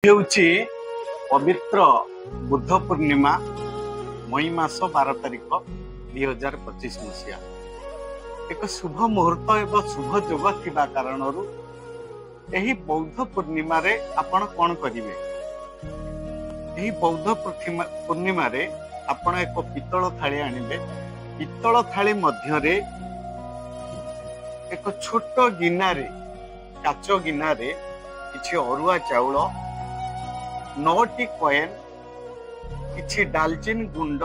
ହେଉଛି ପବିତ୍ର ବୁଦ୍ଧ ପୂର୍ଣ୍ଣିମା ମଇ ମାସ 12 ତାରିଖ 2025 ମସିହା। ଏକ ଶୁଭ ମୁହୂର୍ତ୍ତ ଏବଂ ଶୁଭ ଯୋଗ ଥିବା କାରଣରୁ ଏହି ବୌଦ୍ଧ ପୂର୍ଣ୍ଣିମାରେ ଆପଣ କ'ଣ କରିବେ? ଏହି ବୌଦ୍ଧ ପୂର୍ଣ୍ଣିମାରେ ଆପଣ ଏକ ପିତ୍ତଳ ଥାଳି ଆଣିବେ। ପିତ୍ତଳ ଥାଳି ମଧ୍ୟରେ ଏକ ଛୋଟ ଗିନାରେ, କାଚ ଗିନାରେ କିଛି ଅରୁଆ ଚାଉଳ, 9ଟି କଏନ୍, କିଛି ଡାଲଚିନି ଗୁଣ୍ଡ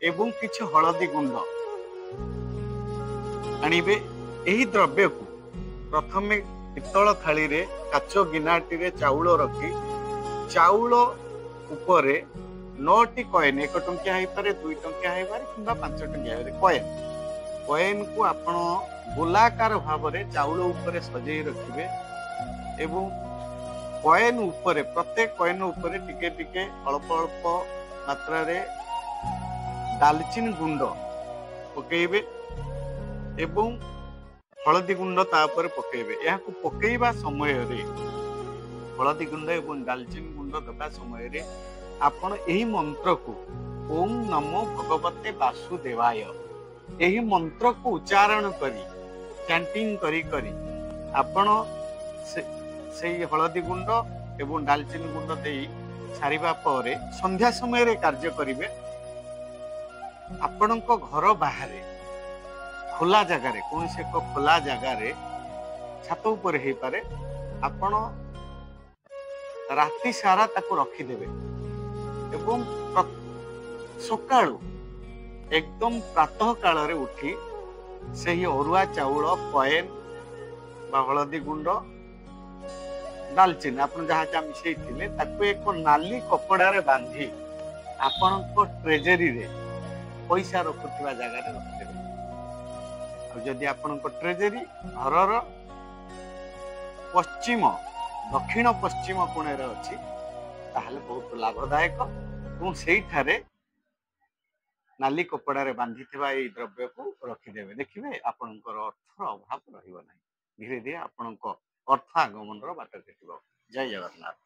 ଏବଂ କିଛି ହଳଦୀ ଗୁଣ୍ଡ ଆଣିବେ। ଏହି ଦ୍ରବ୍ୟକୁ ପ୍ରଥମେ ପିତ୍ତଳ ଥାଳିରେ କାଚ ଗିନାଟିରେ ଚାଉଳ ରଖି, ଚାଉଳ ଉପରେ 9ଟି କଏନ୍, 1 ଟଙ୍କିଆ ହେଇପାରେ, 2 ଟଙ୍କିଆ ହେଇପାରେ କିମ୍ବା 5 ଟଙ୍କିଆ ହେଇପାରେ, କଏନ୍କୁ ଆପଣ ଗୋଲାକାର ଭାବରେ ଚାଉଳ ଉପରେ ସଜେଇ ରଖିବେ ଏବଂ କଏନ୍ ଉପରେ, ପ୍ରତ୍ୟେକ କଏନ୍ ଉପରେ ଟିକେ ଟିକେ ଅଳ୍ପ ଅଳ୍ପ ମାତ୍ରାରେ ଡାଲଚିନି ଗୁଣ୍ଡ ପକେଇବେ ଏବଂ ହଳଦୀ ଗୁଣ୍ଡ ତା ଉପରେ ପକେଇବେ। ଏହାକୁ ପକେଇବା ସମୟରେ, ହଳଦୀ ଗୁଣ୍ଡ ଏବଂ ଡାଲଚିନି ଗୁଣ୍ଡ ଦେବା ସମୟରେ ଆପଣ ଏହି ମନ୍ତ୍ରକୁ ଓମ୍ ନମୋ ଭଗବତେ ବାସୁଦେବାୟ, ଏହି ମନ୍ତ୍ରକୁ ଉଚ୍ଚାରଣ କରି, ଚାଣ୍ଟିଂ କରି କରି ଆପଣ ସେଇ ହଳଦୀ ଗୁଣ୍ଡ ଏବଂ ଡାଲଚିନି ଗୁଣ୍ଡ ଦେଇ ସାରିବା ପରେ ସନ୍ଧ୍ୟା ସମୟରେ କାର୍ଯ୍ୟ କରିବେ। ଆପଣଙ୍କ ଘର ବାହାରେ ଖୋଲା ଜାଗାରେ, କୌଣସି ଏକ ଖୋଲା ଜାଗାରେ, ଛାତ ଉପରେ ହେଇପାରେ, ଆପଣ ରାତି ସାରା ତାକୁ ରଖିଦେବେ ଏବଂ ସକାଳୁ ଏକଦମ ପ୍ରାତଃ କାଳରେ ଉଠି ସେହି ଅରୁଆ ଚାଉଳ, କଏନ୍ ବା ହଳଦୀ ଗୁଣ୍ଡ, ଡାଲଚିନି ଆପଣ ଯାହା ଯାହା ମିଶେଇଥିଲେ ତାକୁ ଏକ ନାଲି କପଡାରେ ବାନ୍ଧି ଆପଣଙ୍କ ଟ୍ରେଜେରୀରେ, ପଇସା ରଖୁଥିବା ଜାଗାରେ ରଖିଦେବେ। ଆଉ ଯଦି ଆପଣଙ୍କ ଟ୍ରେଜେରୀ ଘରର ଦକ୍ଷିଣ ପଶ୍ଚିମ କୋଣରେ ଅଛି ତାହେଲେ ବହୁତ ଲାଭଦାୟକ ଏବଂ ସେଇଠାରେ ନାଲି କପଡାରେ ବାନ୍ଧିଥିବା ଏହି ଦ୍ରବ୍ୟକୁ ରଖିଦେବେ। ଦେଖିବେ ଆପଣଙ୍କର ଅର୍ଥର ଅଭାବ ରହିବ ନାହିଁ। ଧୀରେ ଧୀରେ ଆପଣଙ୍କ ଅର୍ଥ ଆଗମନର ବାଟ କାଟିବ। ଜୟ ଜଗନ୍ନାଥ।